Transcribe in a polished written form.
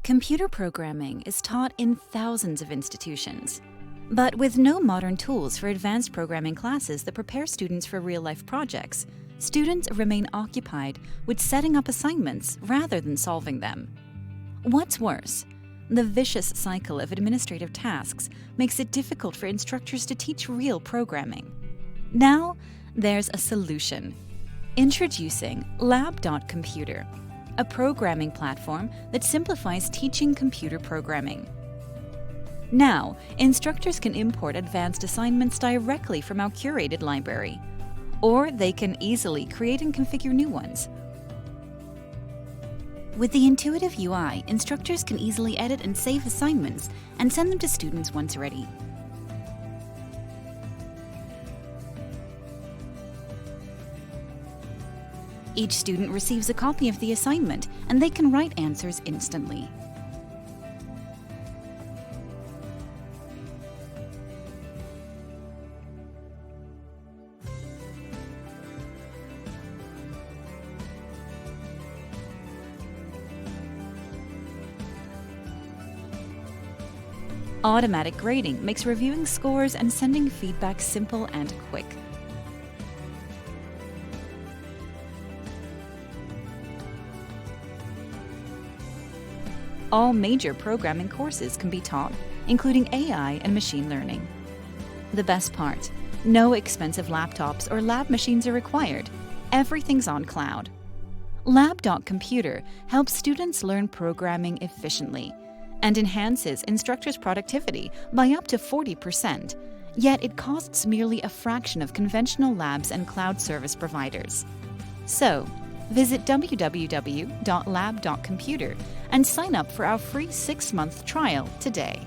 Computer programming is taught in thousands of institutions. But with no modern tools for advanced programming classes that prepare students for real-life projects, students remain occupied with setting up assignments rather than solving them. What's worse, the vicious cycle of administrative tasks makes it difficult for instructors to teach real programming. Now, there's a solution. Introducing Lab.Computer, a programming platform that simplifies teaching computer programming. Now, instructors can import advanced assignments directly from our curated library, or they can easily create and configure new ones. With the intuitive UI, instructors can easily edit and save assignments and send them to students once ready. Each student receives a copy of the assignment, and they can write answers instantly. Automatic grading makes reviewing scores and sending feedback simple and quick. All major programming courses can be taught, including AI and machine learning. The best part, no expensive laptops or lab machines are required. Everything's on cloud. Lab.Computer helps students learn programming efficiently and enhances instructors' productivity by up to 40%, yet it costs merely a fraction of conventional labs and cloud service providers. So, visit www.lab.computer and sign up for our free 6-month trial today.